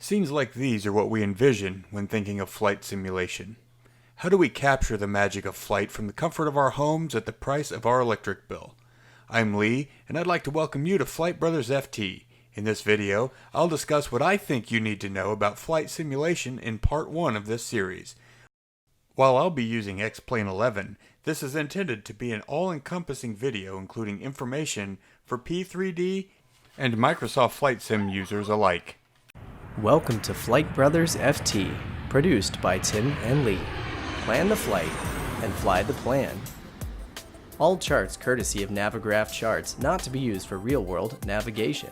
Scenes like these are what we envision when thinking of flight simulation. How do we capture the magic of flight from the comfort of our homes at the price of our electric bill? I'm Lee, and I'd like to welcome you to Flight Brothers FT. In this video, I'll discuss what I think you need to know about flight simulation in part 1 of this series. While I'll be using X-Plane 11, this is intended to be an all-encompassing video including information for P3D and Microsoft Flight Sim users alike. Welcome to Flight Brothers FT, produced by Tim and Lee. Plan the flight and fly the plan. All charts courtesy of Navigraph charts, not to be used for real-world navigation.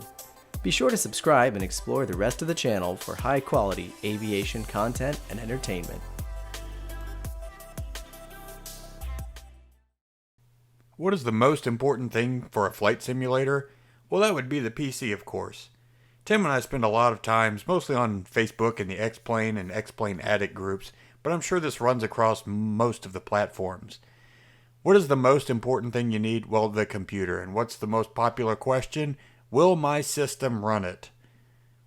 Be sure to subscribe and explore the rest of the channel for high-quality aviation content and entertainment. What is the most important thing for a flight simulator? Well, that would be the PC, of course. Tim and I spend a lot of times, mostly on Facebook and the X-Plane and X-Plane Addict groups, but I'm sure this runs across most of the platforms. What is the most important thing you need? Well, the computer. And what's the most popular question? Will my system run it?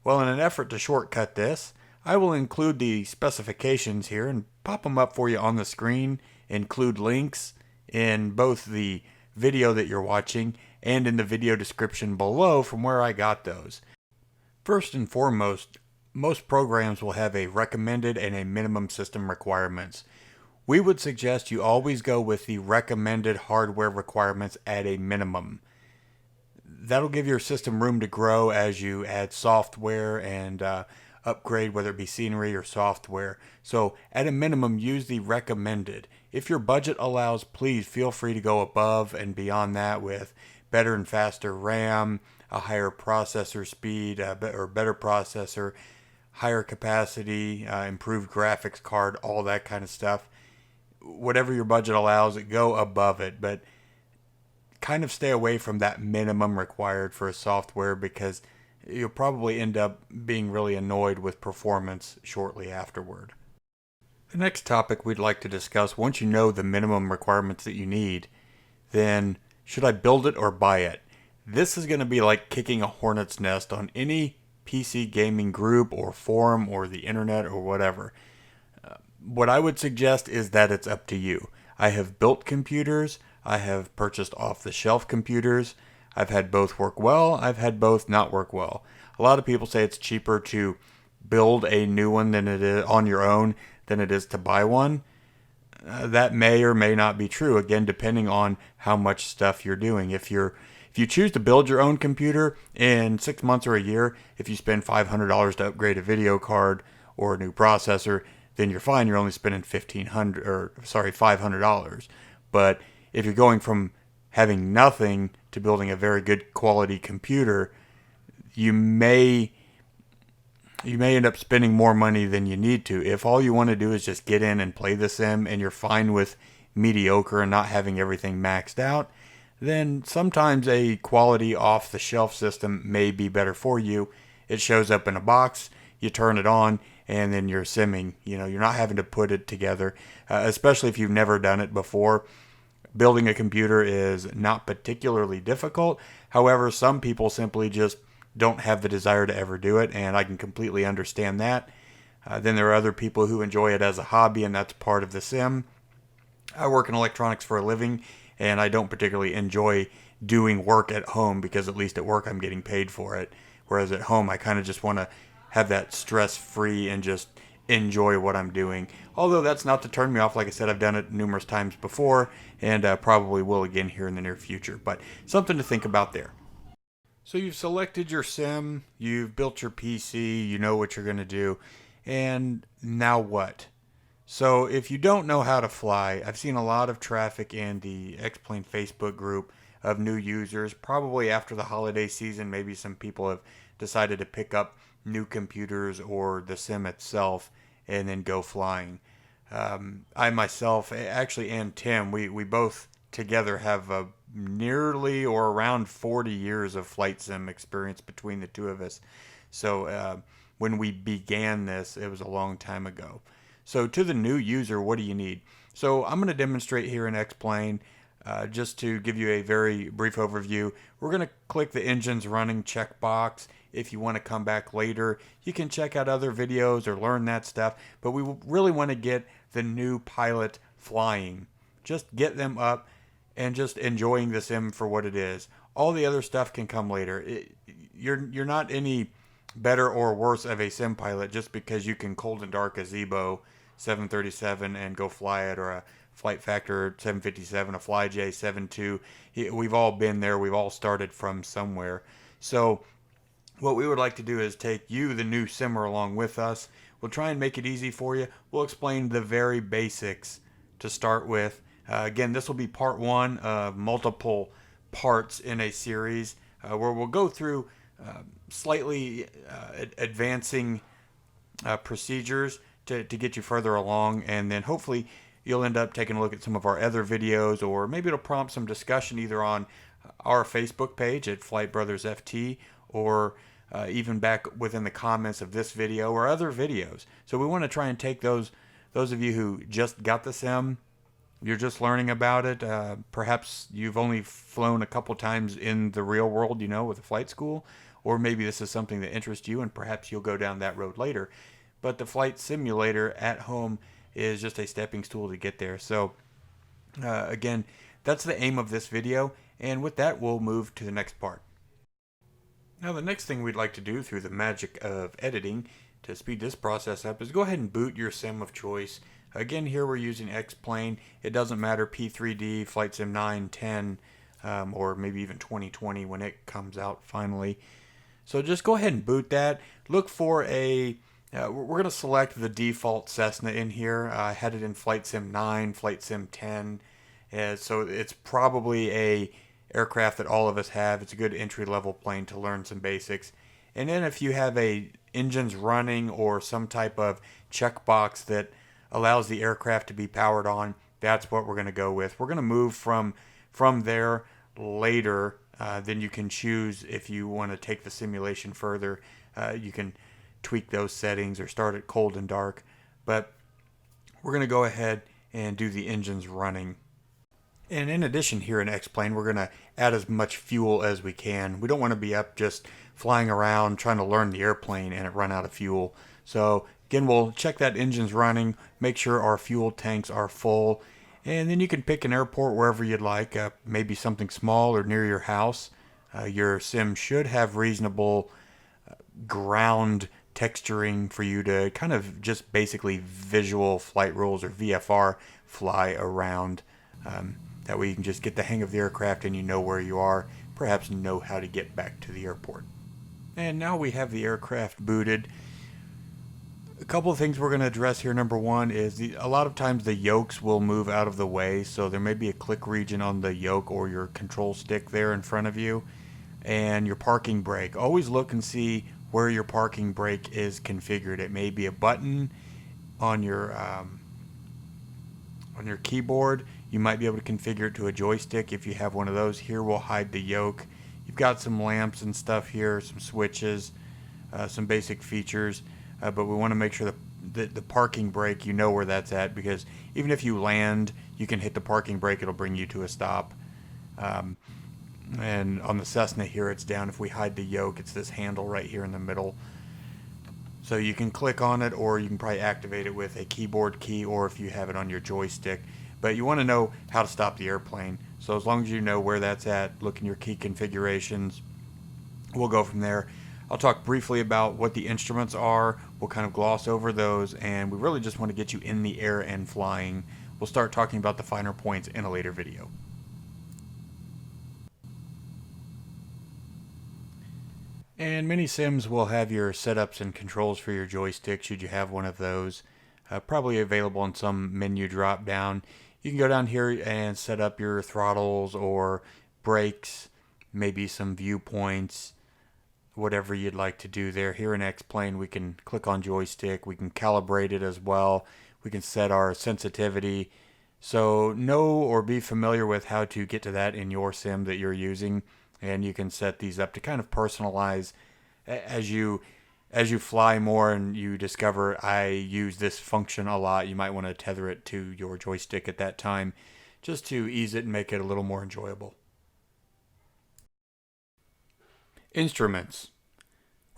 Well, in an effort to shortcut this, I will include the specifications here and pop them up for you on the screen, include links in both the video that you're watching and in the video description below from where I got those. First and foremost, most programs will have a recommended and a minimum system requirements. We would suggest you always go with the recommended hardware requirements at a minimum. That'll give your system room to grow as you add software and upgrade, whether it be scenery or software. So at a minimum, use the recommended. If your budget allows, please feel free to go above and beyond that with better and faster RAM, a higher processor speed, or better processor, higher capacity, improved graphics card, all that kind of stuff. Whatever your budget allows, go above it, but kind of stay away from that minimum required for a software because you'll probably end up being really annoyed with performance shortly afterward. The next topic we'd like to discuss, once you know the minimum requirements that you need, then should I build it or buy it? This is going to be like kicking a hornet's nest on any PC gaming group or forum or the internet or whatever. What I would suggest is that it's up to you. I have built computers. I have purchased off-the-shelf computers. I've had both work well. I've had both not work well. A lot of people say it's cheaper to build a new one than it is on your own than it is to buy one. That may or may not be true, again, depending on how much stuff you're doing. If you choose to build your own computer in 6 months or a year, if you spend $500 to upgrade a video card or a new processor, then you're fine. You're only spending $500. But if you're going from having nothing to building a very good quality computer, you may end up spending more money than you need to. If all you want to do is just get in and play the sim and you're fine with mediocre and not having everything maxed out, then sometimes a quality off-the-shelf system may be better for you. It shows up in a box, you turn it on, and then you're simming. You're not having to put it together, especially if you've never done it before. Building a computer is not particularly difficult. However, some people simply just don't have the desire to ever do it, and I can completely understand that. Then there are other people who enjoy it as a hobby, and that's part of the sim. I work in electronics for a living, and I don't particularly enjoy doing work at home because at least at work I'm getting paid for it. Whereas at home I kind of just want to have that stress-free and just enjoy what I'm doing. Although that's not to turn me off. Like I said, I've done it numerous times before and probably will again here in the near future. But something to think about there. So you've selected your sim, you've built your PC, you know what you're going to do, and now what? So if you don't know how to fly, I've seen a lot of traffic in the X-Plane Facebook group of new users. Probably after the holiday season, maybe some people have decided to pick up new computers or the sim itself and then go flying. I myself, actually, and Tim, we both together have nearly or around 40 years of flight sim experience between the two of us. So when we began this, it was a long time ago. So to the new user, what do you need? So I'm going to demonstrate here in X-Plane just to give you a very brief overview. We're going to click the engine's running checkbox, If you want to come back later, you can check out other videos or learn that stuff. But we really want to get the new pilot flying. Just get them up and just enjoying the sim for what it is. All the other stuff can come later. You're not any better or worse of a sim pilot just because you can cold and dark a Zebo 737 and go fly it, or a Flight Factor 757, a FlyJ 72. We've all been there. We've all started from somewhere. So what we would like to do is take you, the new simmer, along with us. We'll try and make it easy for you. We'll explain the very basics to start with. Again, this will be part one of multiple parts in a series where we'll go through slightly advancing procedures to get you further along, and then hopefully you'll end up taking a look at some of our other videos, or maybe it'll prompt some discussion either on our Facebook page at Flight Brothers FT, or even back within the comments of this video or other videos. So we want to try and take those of you who just got the sim, you're just learning about it, perhaps you've only flown a couple times in the real world, with a flight school, or maybe this is something that interests you and perhaps you'll go down that road later. But the flight simulator at home is just a stepping stool to get there. So again, that's the aim of this video, and with that we'll move to the next part. Now the next thing we'd like to do through the magic of editing to speed this process up is go ahead and boot your sim of choice. Again, here we're using X-Plane. It doesn't matter, P3D, Flight Sim 9, 10, or maybe even 2020 when it comes out finally. So just go ahead and boot that. Look for we're going to select the default Cessna in here. I had it in Flight Sim 9, Flight Sim 10. So it's probably a aircraft that all of us have. It's a good entry-level plane to learn some basics. And then if you have engines running or some type of checkbox that allows the aircraft to be powered on, that's what we're going to go with. We're going to move from there later. Then you can choose if you want to take the simulation further. You can tweak those settings or start it cold and dark. But we're going to go ahead and do the engines running. And in addition, here in X-Plane, we're going to add as much fuel as we can. We don't want to be up just flying around trying to learn the airplane and it run out of fuel. So again, we'll check that engine's running, make sure our fuel tanks are full, and then you can pick an airport wherever you'd like, maybe something small or near your house. Your sim should have reasonable ground texturing for you to kind of just basically visual flight rules or VFR fly around. That way you can just get the hang of the aircraft and you know where you are, perhaps know how to get back to the airport. And now we have the aircraft booted. A couple of things we're going to address here. Number one is a lot of times the yokes will move out of the way, so there may be a click region on the yoke or your control stick there in front of you. And your parking brake. Always look and see where your parking brake is configured. It may be a button on your keyboard. You might be able to configure it to a joystick if you have one of those. Here we'll hide the yoke. You've got some lamps and stuff here, some switches, some basic features, but we want to make sure that the parking brake, you know where that's at, because even if you land, you can hit the parking brake, it'll bring you to a stop. And on the Cessna here, it's down. If we hide the yoke, it's this handle right here in the middle. So you can click on it, or you can probably activate it with a keyboard key, or if you have it on your joystick. But you want to know how to stop the airplane. So as long as you know where that's at, look in your key configurations. We'll go from there. I'll talk briefly about what the instruments are. We'll kind of gloss over those, and we really just want to get you in the air and flying. We'll start talking about the finer points in a later video. And many sims will have your setups and controls for your joystick, should you have one of those. Probably available on some menu drop down. You can go down here and set up your throttles or brakes, maybe some viewpoints, whatever you'd like to do there. Here in X-Plane, we can click on joystick. We can calibrate it as well. We can set our sensitivity. So know or be familiar with how to get to that in your sim that you're using. And you can set these up to kind of personalize as you fly more and you discover I use this function a lot. You might want to tether it to your joystick at that time just to ease it and make it a little more enjoyable. Instruments.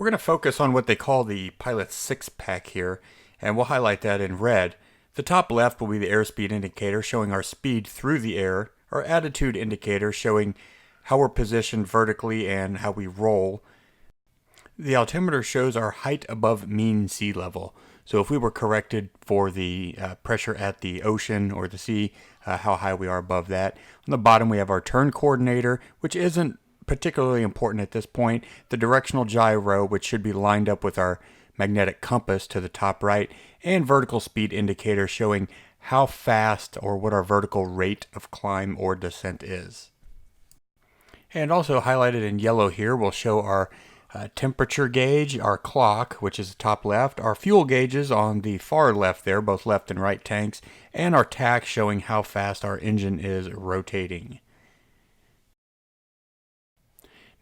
We're going to focus on what they call the pilot's six-pack here, and we'll highlight that in red. The top left will be the airspeed indicator showing our speed through the air, our attitude indicator showing how we're positioned vertically and how we roll. The altimeter shows our height above mean sea level. So if we were corrected for the pressure at the ocean or the sea, how high we are above that. On the bottom we have our turn coordinator, which isn't particularly important at this point. The directional gyro, which should be lined up with our magnetic compass to the top right, and vertical speed indicator showing how fast or what our vertical rate of climb or descent is. And also highlighted in yellow here will show our temperature gauge, our clock, which is the top left, our fuel gauges on the far left there, both left and right tanks, and our tach showing how fast our engine is rotating.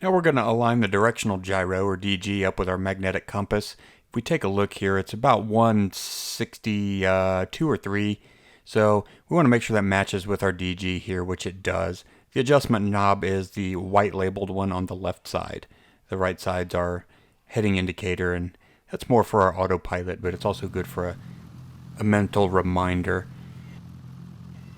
Now we're going to align the directional gyro, or DG, up with our magnetic compass. If we take a look here, it's about 162 or 3, so we want to make sure that matches with our DG here, which it does. The adjustment knob is the white labeled one on the left side. The right side's our heading indicator, and that's more for our autopilot, but it's also good for a mental reminder.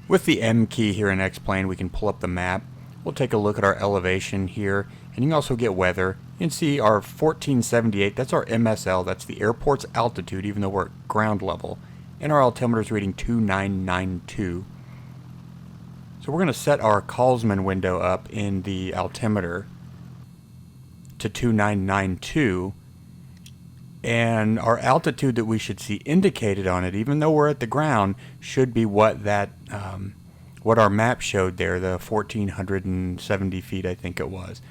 With the M key here in X-Plane, we can pull up the map. We'll take a look at our elevation here, and you can also get weather. You can see our 1478, that's our MSL, that's the airport's altitude, even though we're at ground level. And our altimeter is reading 2992. So we're going to set our Kalsman window up in the altimeter to 2992, and our altitude that we should see indicated on it, even though we're at the ground, should be what that what our map showed there, the 1470 feet I think it was.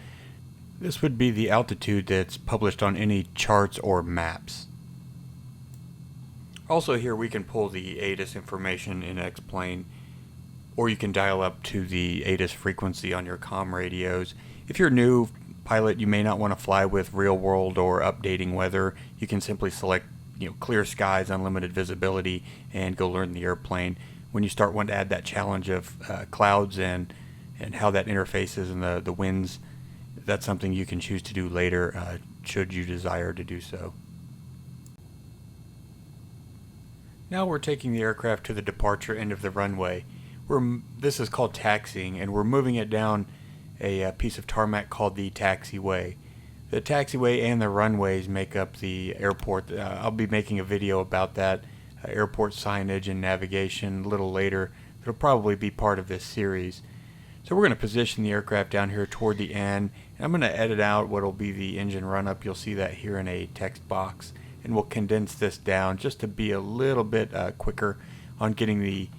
This would be the altitude that's published on any charts or maps. Also here we can pull the ATIS information in X-Plane, or you can dial up to the ATIS frequency on your comm radios. If you're new pilot, you may not want to fly with real world or updating weather. You can simply select clear skies, unlimited visibility, and go learn the airplane. When you start wanting to add that challenge of clouds and how that interfaces and the winds, that's something you can choose to do later should you desire to do so. Now we're taking the aircraft to the departure end of the runway. This is called taxiing, and we're moving it down a piece of tarmac called the taxiway. The taxiway and the runways make up the airport. I'll be making a video about that, airport signage and navigation, a little later. It'll probably be part of this series. So we're going to position the aircraft down here toward the end, and I'm going to edit out what will be the engine run-up. You'll see that here in a text box, and we'll condense this down just to be a little bit quicker on getting the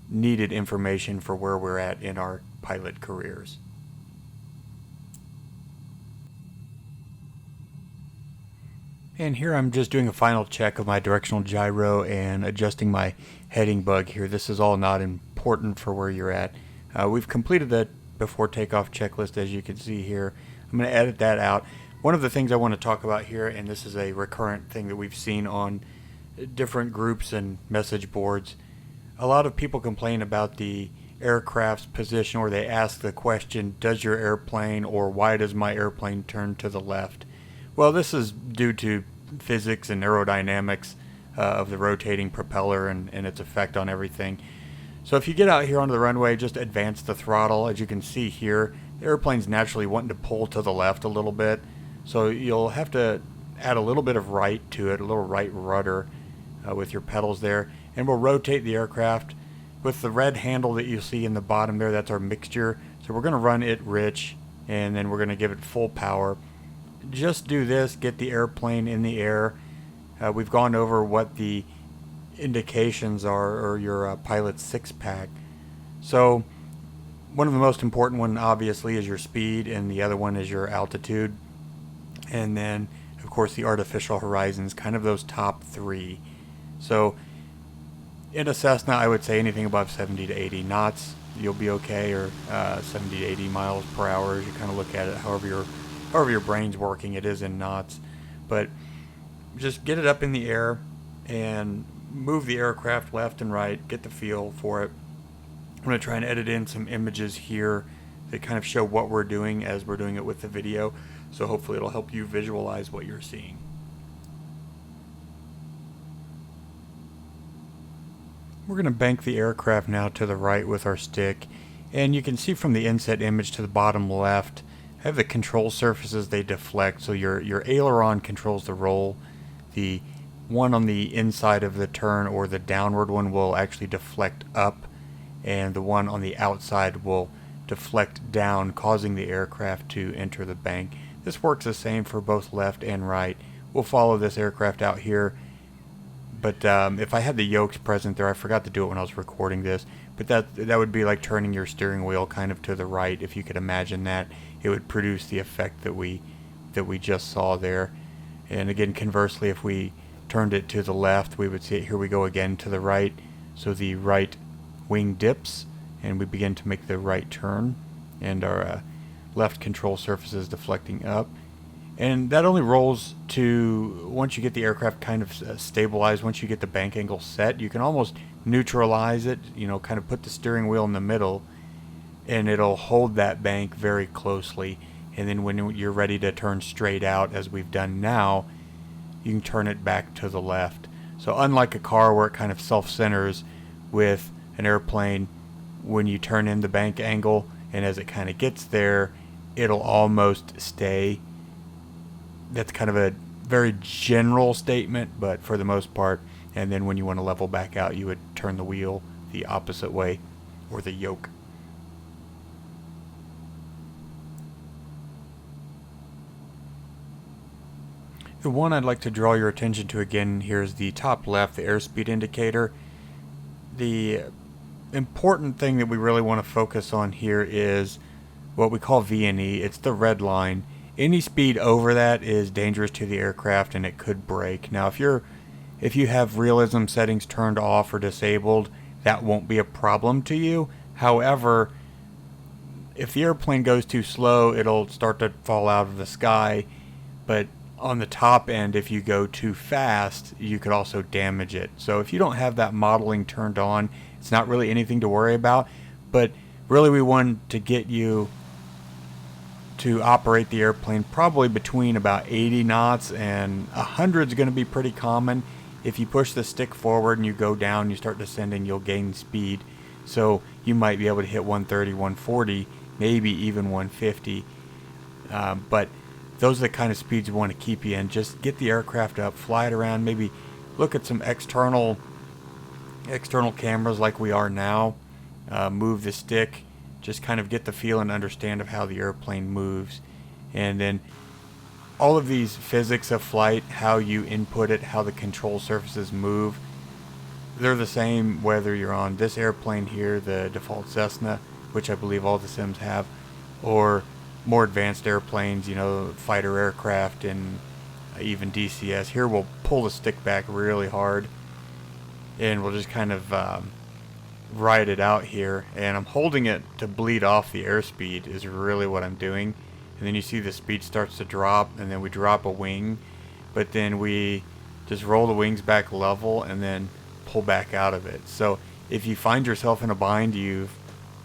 needed information for where we're at in our pilot careers. And here I'm just doing a final check of my directional gyro and adjusting my heading bug here. This is all not important for where you're at. We've completed the before takeoff checklist, as you can see here. I'm going to edit that out. One of the things I want to talk about here, and this is a recurrent thing that we've seen on different groups and message boards, a lot of people complain about the aircraft's position, or they ask the question, does your airplane, or why does my airplane turn to the left? Well, this is due to physics and aerodynamics of the rotating propeller and its effect on everything. So if you get out here onto the runway, just advance the throttle. As you can see here, the airplane's naturally wanting to pull to the left a little bit. So you'll have to add a little bit of right to it, a little right rudder with your pedals there. And we'll rotate the aircraft with the red handle that you see in the bottom there. That's our mixture. So we're going to run it rich, and then we're going to give it full power. Just do this, get the airplane in the air. We've gone over what the indications are, or your pilot's six-pack. So one of the most important one obviously is your speed, and the other one is your altitude, and then of course the artificial horizons, kind of those top three. So in a Cessna, I would say anything above 70 to 80 knots you'll be okay, or 70 to 80 miles per hour as you kind of look at it. However your brain's working, it is in knots. But just get it up in the air and move the aircraft left and right, get the feel for it. I'm going to try and edit in some images here that kind of show what we're doing as we're doing it with the video. So hopefully it'll help you visualize what you're seeing. We're going to bank the aircraft now to the right with our stick, and you can see from the inset image to the bottom left, I have the control surfaces, they deflect, so your aileron controls the roll. The one on the inside of the turn, or the downward one, will actually deflect up, and the one on the outside will deflect down, causing the aircraft to enter the bank. This works the same for both left and right. We'll follow this aircraft out here, but if I had the yokes present there, I forgot to do it when I was recording this, but that would be like turning your steering wheel kind of to the right. If you could imagine that, it would produce the effect that we just saw there. And again, conversely, if we turned it to the left, we would see it. Here we go again to the right. So the right wing dips, and we begin to make the right turn, and our left control surface is deflecting up. And that only rolls to, once you get the aircraft kind of stabilized, once you get the bank angle set, you can almost neutralize it, kind of put the steering wheel in the middle, and it'll hold that bank very closely. And then when you're ready to turn straight out, as we've done now, you can turn it back to the left. So unlike a car where it kind of self-centers, with an airplane, when you turn in the bank angle, and as it kind of gets there, it'll almost stay. That's kind of a very general statement, but for the most part. And then when you want to level back out, you would turn the wheel the opposite way, or the yoke. The one I'd like to draw your attention to again here is the top left, the airspeed indicator. The important thing that we really want to focus on here is what we call V&E. It's the red line. Any speed over that is dangerous to the aircraft, and it could break. Now, if you have realism settings turned off or disabled, that won't be a problem to you. However, if the airplane goes too slow, it'll start to fall out of the sky. But on the top end, if you go too fast, you could also damage it. So if you don't have that modeling turned on, it's not really anything to worry about. But really, we want to get you to operate the airplane probably between about 80 knots, and 100 is going to be pretty common. If you push the stick forward and you go down, you start descending, you'll gain speed. So you might be able to hit 130, 140, maybe even 150. But those are the kind of speeds you want to keep you in. Just get the aircraft up, fly it around, maybe look at some external cameras like we are now. Move the stick, just kind of get the feel and understand of how the airplane moves. And then all of these physics of flight, how you input it, how the control surfaces move, they're the same whether you're on this airplane here, the default Cessna, which I believe all the sims have, or more advanced airplanes, fighter aircraft, and even DCS. Here we'll pull the stick back really hard, and we'll just kind of ride it out here. And I'm holding it to bleed off the airspeed is really what I'm doing. And then you see the speed starts to drop, and then we drop a wing, but then we just roll the wings back level and then pull back out of it. So if you find yourself in a bind, you've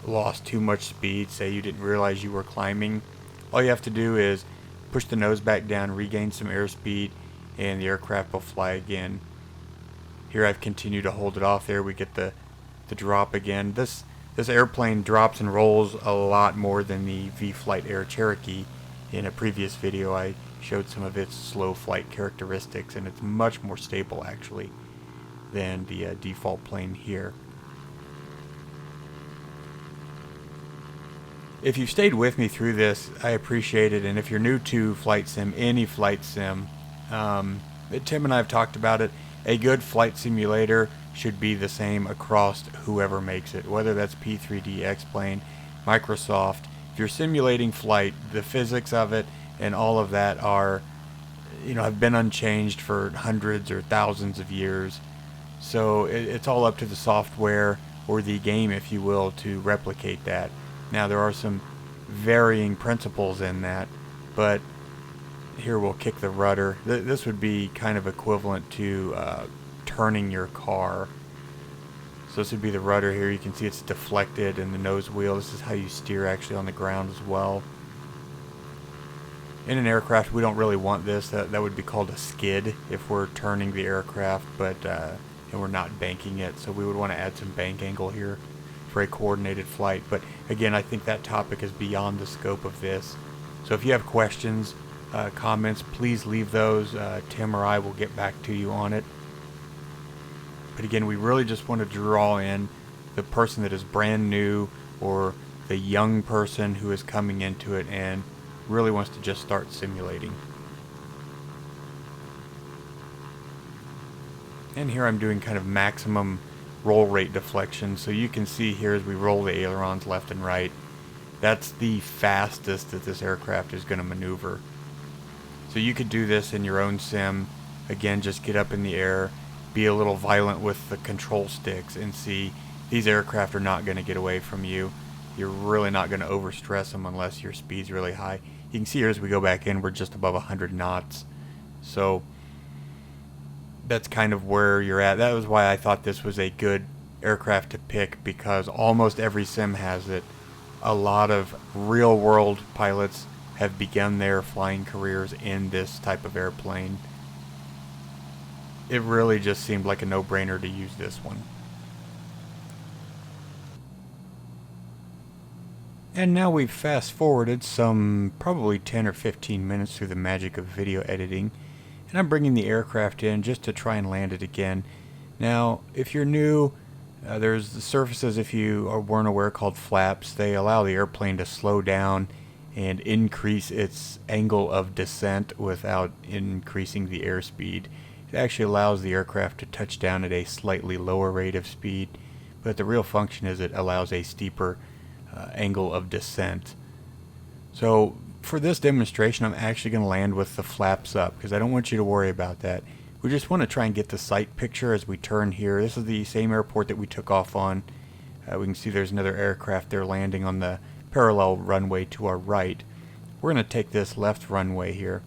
lost too much speed, say you didn't realize you were climbing, all you have to do is push the nose back down, regain some airspeed, and the aircraft will fly again. Here I've continued to hold it off there. We get the drop again. This airplane drops and rolls a lot more than the V-Flight Air Cherokee. In a previous video I showed some of its slow flight characteristics, and it's much more stable actually than the default plane here. If you've stayed with me through this, I appreciate it. And if you're new to flight sim, any flight sim, Tim and I have talked about it, a good flight simulator should be the same across whoever makes it, whether that's P3D, X-Plane, Microsoft. If you're simulating flight, the physics of it and all of that are, have been unchanged for hundreds or thousands of years. So it's all up to the software, or the game, if you will, to replicate that. Now, there are some varying principles in that, but here we'll kick the rudder. This would be kind of equivalent to turning your car. So this would be the rudder here. You can see it's deflected, and the nose wheel. This is how you steer actually on the ground as well. In an aircraft, we don't really want this. That would be called a skid if we're turning the aircraft, but and we're not banking it. So we would want to add some bank angle here for a coordinated flight. But again, I think that topic is beyond the scope of this. So if you have questions, comments, please leave those. Tim or I will get back to you on it. But again, we really just want to draw in the person that is brand new or the young person who is coming into it and really wants to just start simulating. And here I'm doing kind of maximum roll rate deflection. So you can see here as we roll the ailerons left and right, that's the fastest that this aircraft is going to maneuver. So you could do this in your own sim. Again, just get up in the air, be a little violent with the control sticks, and see these aircraft are not going to get away from you. You're really not going to overstress them unless your speed's really high. You can see here as we go back in, we're just above 100 knots. So that's kind of where you're at. That was why I thought this was a good aircraft to pick, because almost every sim has it. A lot of real world pilots have begun their flying careers in this type of airplane. It really just seemed like a no-brainer to use this one. And now we've fast forwarded some probably 10 or 15 minutes through the magic of video editing, and I'm bringing the aircraft in just to try and land it again. Now, if you're new, there's the surfaces, if you weren't aware, called flaps. They allow the airplane to slow down and increase its angle of descent without increasing the airspeed. It actually allows the aircraft to touch down at a slightly lower rate of speed, but the real function is it allows a steeper angle of descent. So for this demonstration, I'm actually going to land with the flaps up because I don't want you to worry about that. We just want to try and get the sight picture as we turn here. This is the same airport that we took off on. We can see there's another aircraft there landing on the parallel runway to our right. We're going to take this left runway here,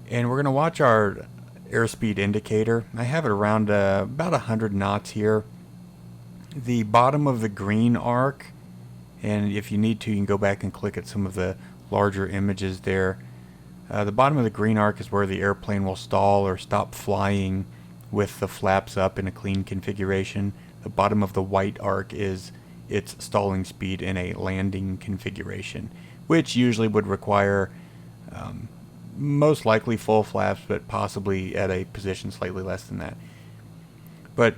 and we're going to watch our airspeed indicator. I have it around about 100 knots here. The bottom of the green arc, and if you need to, you can go back and click at some of the larger images there. The bottom of the green arc is where the airplane will stall or stop flying with the flaps up in a clean configuration. The bottom of the white arc is its stalling speed in a landing configuration, which usually would require most likely full flaps, but possibly at a position slightly less than that. But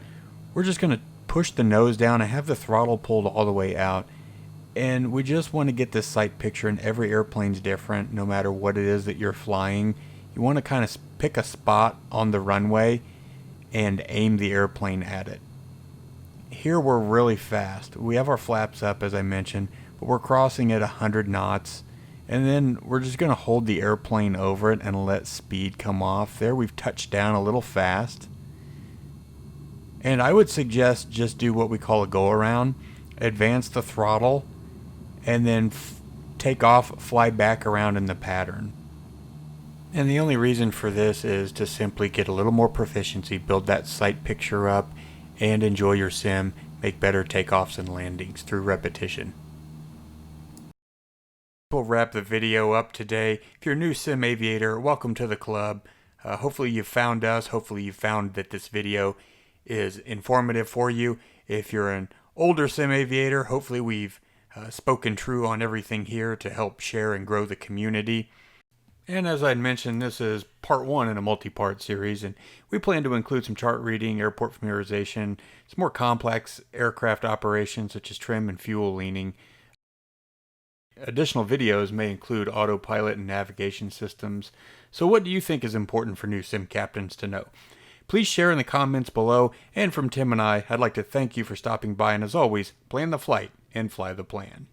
we're just going to push the nose down. I have the throttle pulled all the way out, and we just want to get this sight picture, and every airplane's different no matter what it is that you're flying. You want to kind of pick a spot on the runway and aim the airplane at it. Here we're really fast. We have our flaps up, as I mentioned, but we're crossing at 100 knots, and then we're just going to hold the airplane over it and let speed come off. There we've touched down a little fast. And I would suggest just do what we call a go-around. Advance the throttle, and then take off, fly back around in the pattern. And the only reason for this is to simply get a little more proficiency, build that sight picture up, and enjoy your sim, make better takeoffs and landings through repetition. We'll wrap the video up today. If you're a new sim aviator, welcome to the club. Hopefully you found us. Hopefully you found that this video is informative for you. If you're an older sim aviator, hopefully we've spoken true on everything here to help share and grow the community. And as I mentioned, this is part one in a multi-part series, and we plan to include some chart reading, airport familiarization, some more complex aircraft operations such as trim and fuel leaning. Additional videos may include autopilot and navigation systems. So what do you think is important for new sim captains to know? Please share in the comments below, and from Tim and I, I'd like to thank you for stopping by, and as always, plan the flight and fly the plan.